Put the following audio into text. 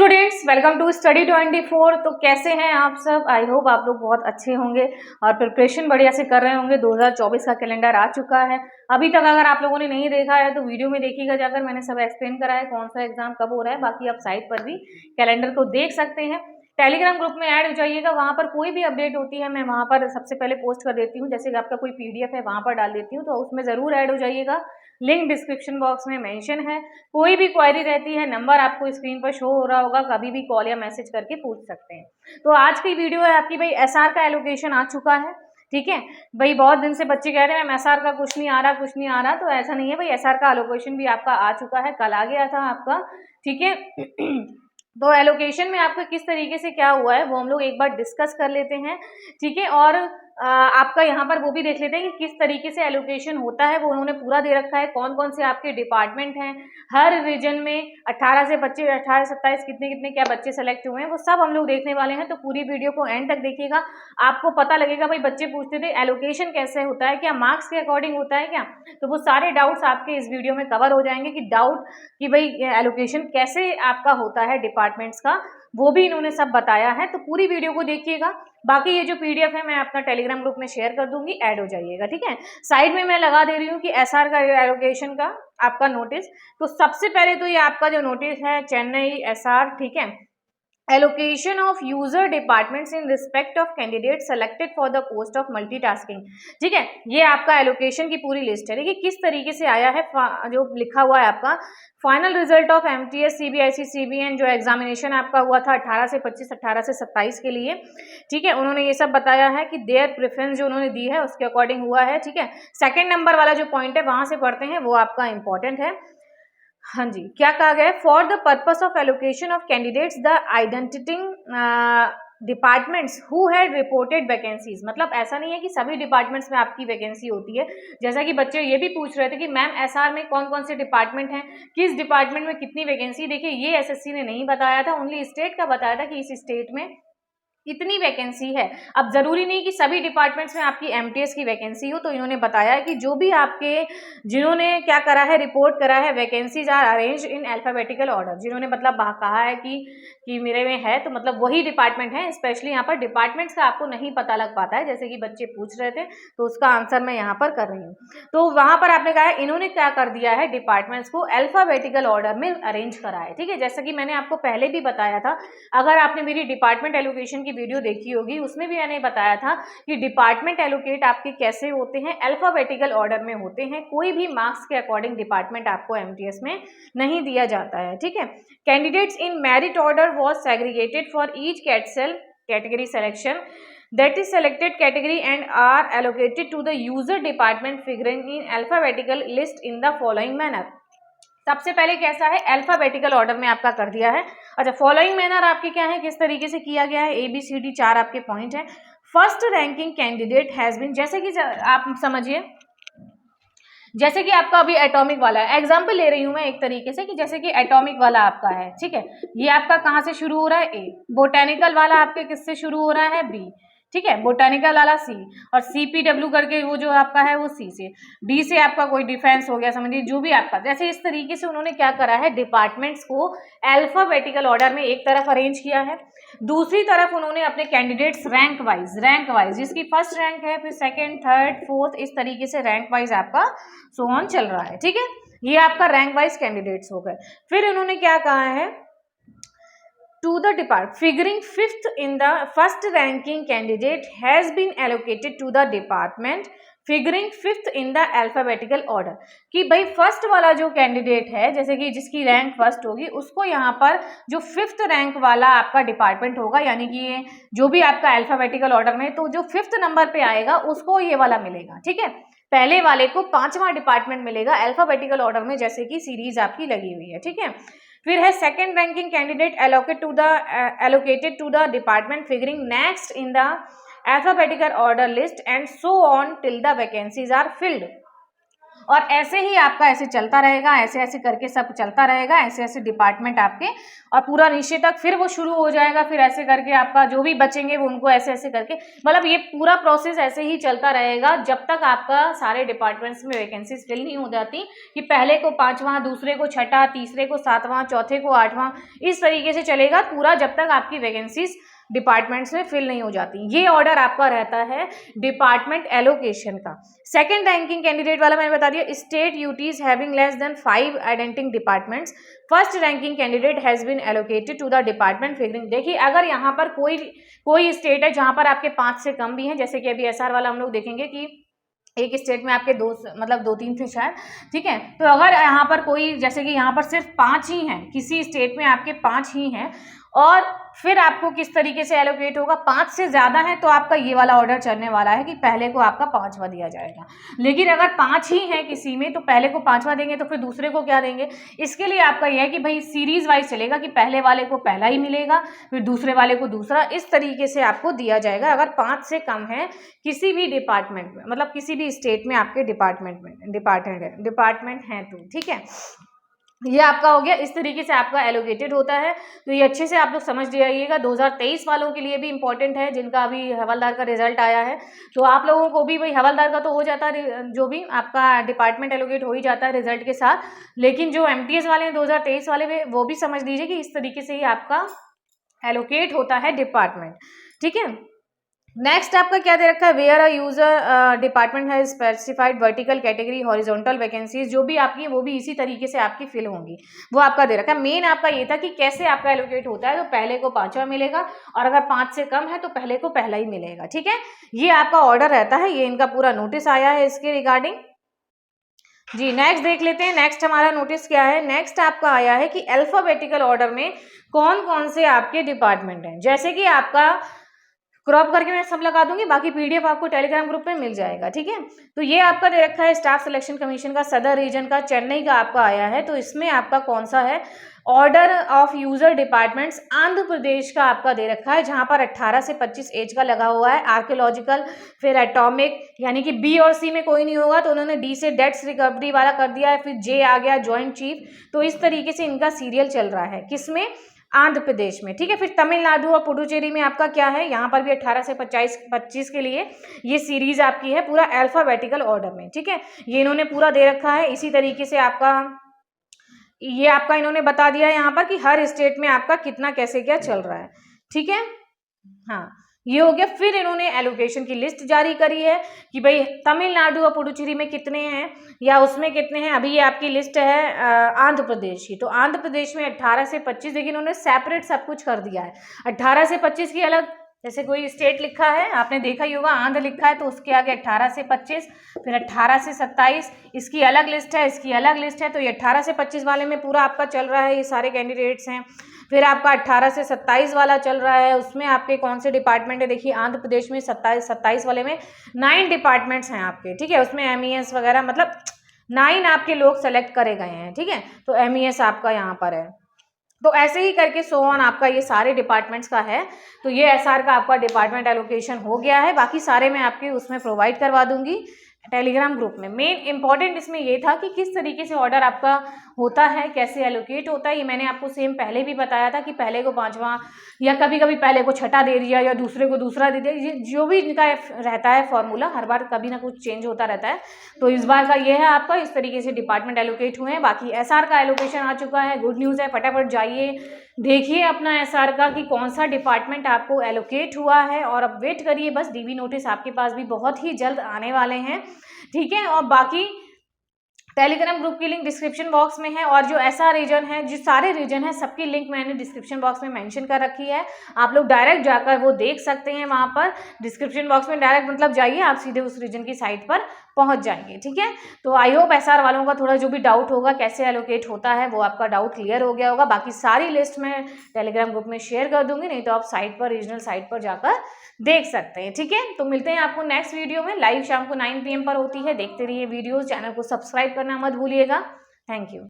Students, welcome to study 24। तो कैसे हैं आप सब? आई होप आप लोग बहुत अच्छे होंगे और प्रिपरेशन बढ़िया से कर रहे होंगे। 2024 का कैलेंडर आ चुका है। अभी तक अगर आप लोगों ने नहीं देखा है तो वीडियो में देखिएगा जाकर, मैंने सब एक्सप्लेन करा है कौन सा एग्जाम कब हो रहा है। बाकी आप साइट पर भी कैलेंडर को देख सकते हैं। टेलीग्राम ग्रुप में ऐड हो जाइएगा, वहां पर कोई भी अपडेट होती है मैं वहां पर सबसे पहले पोस्ट कर देती हूँ। जैसे कि आपका कोई पीडीएफ है वहां पर डाल देती हूँ, तो उसमें जरूर ऐड हो जाइएगा। लिंक डिस्क्रिप्शन बॉक्स में मेंशन है। कोई भी क्वेरी रहती है, नंबर आपको स्क्रीन पर शो हो रहा होगा, कभी भी कॉल या मैसेज करके पूछ सकते हैं। तो आज की वीडियो है आपकी भाई एसआर का एलोकेशन आ चुका है। ठीक है भाई, बहुत दिन से बच्चे कह रहे हैं मैम एसआर का कुछ नहीं आ रहा, कुछ नहीं आ रहा। तो ऐसा नहीं है भाई, एसआर का एलोकेशन भी आपका आ चुका है, कल आ गया था आपका। ठीक है तो एलोकेशन में आपका किस तरीके से क्या हुआ है वो हम लोग एक बार डिस्कस कर लेते हैं। ठीक है, और आपका यहाँ पर वो भी देख लेते हैं कि किस तरीके से एलोकेशन होता है, वो उन्होंने पूरा दे रखा है। कौन कौन से आपके डिपार्टमेंट हैं, हर रीजन में 18 से 25, 18 27 कितने कितने क्या बच्चे सेलेक्ट हुए हैं, वो सब हम लोग देखने वाले हैं। तो पूरी वीडियो को एंड तक देखिएगा, आपको पता लगेगा। भाई बच्चे पूछते थे एलोकेशन कैसे होता है, क्या मार्क्स के अकॉर्डिंग होता है क्या? तो वो सारे डाउट्स आपके इस वीडियो में कवर हो जाएंगे कि डाउट कि भाई एलोकेशन कैसे आपका होता है डिपार्टमेंट्स का, वो भी इन्होंने सब बताया है। तो पूरी वीडियो को देखिएगा। बाकी ये जो पीडीएफ है मैं अपना टेलीग्राम ग्रुप में शेयर कर दूंगी, ऐड हो जाइएगा। ठीक है, साइड में मैं लगा दे रही हूँ कि एसआर का एलोकेशन का आपका नोटिस। तो सबसे पहले तो ये आपका जो नोटिस है चेन्नई एसआर, ठीक है, allocation of user departments in respect of candidate selected for the post of multitasking. ठीक है, ये आपका एलोकेशन की पूरी लिस्ट है। देखिए किस तरीके से आया है, जो लिखा हुआ है आपका final result of MTS CBIC CBN, जो एग्जामिनेशन आपका हुआ था 18 से 25, 18 से 27 के लिए। ठीक है, उन्होंने ये सब बताया है कि देयर प्रेफरेंस जो उन्होंने दी है उसके अकॉर्डिंग हुआ है। ठीक है, सेकंड नंबर वाला जो पॉइंट है वहां से पढ़ते हैं, वो आपका इंपॉर्टेंट है। हाँ जी, क्या कहा गया है? For the purpose of allocation of candidates the identifying departments who had reported vacancies. मतलब ऐसा नहीं है कि सभी डिपार्टमेंट्स में आपकी वैकेंसी होती है। जैसा कि बच्चे ये भी पूछ रहे थे कि मैम एसआर में कौन कौन से डिपार्टमेंट हैं, किस डिपार्टमेंट में कितनी वैकेंसी। देखिए ये एसएससी ने नहीं बताया था, ओनली स्टेट का बताया था कि इस स्टेट में इतनी वैकेंसी है। अब जरूरी नहीं कि सभी डिपार्टमेंट्स में आपकी एमटीएस की वैकेंसी हो। तो इन्होंने बताया है कि जो भी आपके जिन्होंने क्या करा है, रिपोर्ट करा है, vacancies are arrange in alphabetical order. जिन्होंने मतलब कहा है कि मेरे में है, तो मतलब वही डिपार्टमेंट है। स्पेशली यहाँ पर डिपार्टमेंट्स का आपको नहीं पता लग पाता है, जैसे कि बच्चे पूछ रहे थे, तो उसका आंसर मैं यहाँ पर कर रही हूँ। तो वहां पर आपने कहा है इन्होंने क्या कर दिया है, डिपार्टमेंट्स को अल्फाबेटिकल ऑर्डर में अरेंज करा है। ठीक है, जैसा कि मैंने आपको पहले भी बताया था, अगर आपने मेरी डिपार्टमेंट एलोकेशन की वीडियो देखी होगी उसमें भी मैंने बताया था कि डिपार्टमेंट एलोकेट आपके कैसे होते हैं, अल्फाबेटिकल ऑर्डर में होते हैं। कोई भी मार्क्स के अकॉर्डिंग डिपार्टमेंट आपको एमटीएस में नहीं दिया जाता है। ठीक है, candidates in merit order was segregated for each category selection that is selected category and are allocated to the user department figuring in alphabetical list in the following manner। सबसे पहले कैसा है, अल्फाबेटिकल ऑर्डर में आपका कर दिया है। अच्छा, फॉलोइंग मैनर आपके क्या है, किस तरीके से किया गया है, ABCD 4 आपके पॉइंट है। First ranking candidate has been, जैसे कि आप समझिए, जैसे कि आपका अभी एटॉमिक वाला है, एग्जाम्पल ले रही हूं मैं एक तरीके से कि जैसे कि एटॉमिक वाला आपका है। ठीक है, ये आपका कहाँ से शुरू हो रहा है, A। बोटेनिकल वाला आपके किससे शुरू हो रहा है, B। ठीक है, बोटेनिकल वाला C, और CPW करके वो जो आपका है वो C से। D से आपका कोई डिफेंस हो गया, समझिए जो भी आपका। जैसे इस तरीके से उन्होंने क्या करा है, डिपार्टमेंट्स को अल्फाबेटिकल ऑर्डर में एक तरफ अरेंज किया है, दूसरी तरफ उन्होंने अपने कैंडिडेट्स रैंक वाइज जिसकी फर्स्ट रैंक है, फिर सेकंड, थर्ड, फोर्थ, इस तरीके से रैंक वाइज आपका सो ऑन चल रहा है। ठीक है, ये आपका रैंक वाइज कैंडिडेट्स हो गए। फिर उन्होंने क्या कहा है, to the depart figuring fifth in the first ranking candidate has been allocated to the department figuring fifth in the alphabetical order. कि भाई फर्स्ट वाला जो कैंडिडेट है, जैसे कि जिसकी रैंक फर्स्ट होगी, उसको यहाँ पर जो फिफ्थ रैंक वाला आपका डिपार्टमेंट होगा, यानी कि ये जो भी आपका अल्फाबेटिकल ऑर्डर में, तो जो फिफ्थ नंबर पे आएगा उसको ये वाला मिलेगा। ठीक है, पहले वाले को 5वां डिपार्टमेंट मिलेगा अल्फाबेटिकल ऑर्डर में, जैसे कि सीरीज आपकी लगी हुई है। ठीक है, फिर है second ranking candidate allocated to the department figuring next in the alphabetical order list and so on till the vacancies are filled। और ऐसे ही आपका ऐसे चलता रहेगा, ऐसे ऐसे करके सब चलता रहेगा, ऐसे ऐसे डिपार्टमेंट आपके, और पूरा नीचे तक फिर वो शुरू हो जाएगा, फिर ऐसे करके आपका जो भी बचेंगे वो उनको ऐसे ऐसे करके, मतलब ये पूरा प्रोसेस ऐसे ही चलता रहेगा जब तक आपका सारे डिपार्टमेंट्स में वैकेंसीज फिल नहीं हो जाती, कि पहले को 5वां, दूसरे को 6ठा, तीसरे को 7वां, चौथे को 8वां, इस तरीके से चलेगा पूरा जब तक आपकी वैकेंसीज डिपार्टमेंट्स में फिल नहीं हो जाती। ये ऑर्डर आपका रहता है डिपार्टमेंट एलोकेशन का। सेकंड रैंकिंग कैंडिडेट वाला मैंने बता दिया, state UTs having less than 5 identifying departments, first ranking candidate has been allocated to the department figuring. देखिए अगर यहाँ पर कोई स्टेट है जहाँ पर आपके 5 से कम भी हैं, जैसे कि अभी एसआर वाला हम लोग देखेंगे कि एक स्टेट में आपके 2-3 थे शायद, ठीक है, तो अगर यहाँ पर कोई, जैसे कि यहाँ पर सिर्फ 5 ही हैं, किसी स्टेट में आपके 5 ही हैं, और फिर आपको किस तरीके से एलोकेट होगा, 5 से ज़्यादा है तो आपका ये वाला ऑर्डर चलने वाला है कि पहले को आपका 5वां दिया जाएगा। लेकिन अगर 5 ही है किसी में तो पहले को 5वां देंगे, तो फिर दूसरे को क्या देंगे। इसके लिए आपका यह है कि भाई सीरीज वाइज चलेगा कि पहले वाले को पहला ही मिलेगा, फिर दूसरे वाले को दूसरा, इस तरीके से आपको दिया जाएगा अगर 5 से कम है किसी भी डिपार्टमेंट में, मतलब किसी भी स्टेट में आपके डिपार्टमेंट हैं तो, ठीक है। ये आपका हो गया, इस तरीके से आपका एलोकेटेड होता है। तो ये अच्छे से आप लोग समझ जाइएगा। 2023 वालों के लिए भी इंपॉर्टेंट है, जिनका अभी हवलदार का रिजल्ट आया है, तो आप लोगों को भी, भाई हवलदार का तो हो जाता है, जो भी आपका डिपार्टमेंट एलोकेट हो ही जाता है रिजल्ट के साथ, लेकिन जो एमटीएस वाले हैं 2023 वाले, वो भी समझ लीजिए कि इस तरीके से ही आपका एलोकेट होता है डिपार्टमेंट, ठीक है। नेक्स्ट आपका क्या दे रखा है, वेयर अ यूजर डिपार्टमेंट है specified vertical category horizontal vacancies, जो भी आपकी वो भी इसी तरीके से आपकी फिल होंगी, वो आपका दे रखा है। मेन आपका ये था कि कैसे आपका एलोकेट होता है, तो पहले को 5वां मिलेगा, और अगर 5 से कम है तो पहले को पहला ही मिलेगा, ठीक है। ये आपका ऑर्डर रहता है, ये इनका पूरा नोटिस आया है इसके रिगार्डिंग जी। नेक्स्ट देख लेते हैं, नेक्स्ट हमारा नोटिस क्या है। नेक्स्ट आपका आया है कि अल्फाबेटिकल ऑर्डर में कौन कौन से आपके डिपार्टमेंट हैं, जैसे कि आपका क्रॉप करके मैं सब लगा दूंगी, बाकी पीडीएफ आपको टेलीग्राम ग्रुप में मिल जाएगा, ठीक है। तो ये आपका दे रखा है स्टाफ सिलेक्शन कमीशन का सदर रीजन का, चेन्नई का आपका आया है। तो इसमें आपका कौन सा है, order of user departments Andhra Pradesh का आपका दे रखा है, जहां पर 18 से 25 एज का लगा हुआ है। आर्कियोलॉजिकल, फिर एटॉमिक, यानी कि बी और सी में कोई नहीं होगा, तो उन्होंने डी से डेट्स रिकवरी वाला कर दिया है, फिर जे आ गया जॉइंट चीफ। तो इस तरीके से इनका सीरियल चल रहा है, किसमें, आंध्र प्रदेश में, ठीक है। फिर तमिलनाडु और पुडुचेरी में आपका क्या है, यहाँ पर भी 18 से 25 के लिए ये सीरीज आपकी है पूरा अल्फाबेटिकल ऑर्डर में, ठीक है। ये इन्होंने पूरा दे रखा है। इसी तरीके से आपका ये आपका इन्होंने बता दिया है यहाँ पर कि हर स्टेट में आपका कितना कैसे क्या चल रहा है, ठीक है। हाँ, ये हो गया। फिर इन्होंने एलोकेशन की लिस्ट जारी करी है कि भाई तमिलनाडु और पुडुचेरी में कितने हैं या उसमें कितने हैं। अभी ये आपकी लिस्ट है आंध्र प्रदेश की, तो आंध्र प्रदेश में 18 से 25, लेकिन उन्होंने सेपरेट सब कुछ कर दिया है। 18 से 25 की अलग, जैसे कोई स्टेट लिखा है, आपने देखा ही होगा आंध्र लिखा है, तो उसके आगे 18 से 25, फिर 18 से 27, इसकी अलग लिस्ट है, इसकी अलग लिस्ट है। तो ये 18 से 25 वाले में पूरा आपका चल रहा है, ये सारे कैंडिडेट्स हैं। फिर आपका 18 से 27 वाला चल रहा है, उसमें आपके कौन से डिपार्टमेंट है, देखिए आंध्र प्रदेश में 27 वाले में 9 डिपार्टमेंट्स हैं आपके, ठीक है। उसमें MES वगैरह, मतलब 9 आपके लोग सेलेक्ट करे गए हैं, ठीक है। तो MES आपका यहाँ पर है। तो ऐसे ही करके सो ऑन आपका ये सारे डिपार्टमेंट्स का है। तो ये SR का आपका डिपार्टमेंट एलोकेशन हो गया है। बाकी सारे मैं आपके उसमें प्रोवाइड करवा दूंगी टेलीग्राम ग्रुप में। मेन इंपॉर्टेंट इसमें ये था कि किस तरीके से ऑर्डर आपका होता है, कैसे एलोकेट होता है। ये मैंने आपको सेम पहले भी बताया था कि पहले को 5वां या कभी कभी पहले को 6ठा दे दिया या दूसरे को दूसरा दे दिया। ये जो भी इनका रहता है फॉर्मूला, हर बार कभी ना कुछ चेंज होता रहता है। तो इस बार का ये है आपका, इस तरीके से डिपार्टमेंट एलोकेट हुए हैं। बाकी SR का एलोकेशन आ चुका है, गुड न्यूज़ है। फटाफट जाइए देखिए अपना SR का कि कौन सा डिपार्टमेंट आपको एलोकेट हुआ है, और अब वेट करिए बस, DV नोटिस आपके पास भी बहुत ही जल्द आने वाले हैं, ठीक है। और बाकी टेलीग्राम ग्रुप की लिंक डिस्क्रिप्शन बॉक्स में है, और जो SR रीजन है, जो सारे रीजन है, सबकी लिंक मैंने डिस्क्रिप्शन बॉक्स में मेंशन कर रखी है। आप लोग डायरेक्ट जाकर वो देख सकते हैं, वहाँ पर डिस्क्रिप्शन बॉक्स में डायरेक्ट मतलब जाइए, आप सीधे उस रीजन की साइट पर पहुंच जाएंगे, ठीक है। तो आई होप SR वालों का थोड़ा जो भी डाउट होगा कैसे एलोकेट होता है, वो आपका डाउट क्लियर हो गया होगा। बाकी सारी लिस्ट मैं टेलीग्राम ग्रुप में शेयर कर दूंगी, नहीं तो आप साइट पर, रीजनल साइट पर जाकर देख सकते हैं, ठीक है। तो मिलते हैं आपको नेक्स्ट वीडियो में। लाइव शाम को 9 PM पर होती है, देखते रहिए वीडियोस। चैनल को सब्सक्राइब करना मत भूलिएगा। Thank you.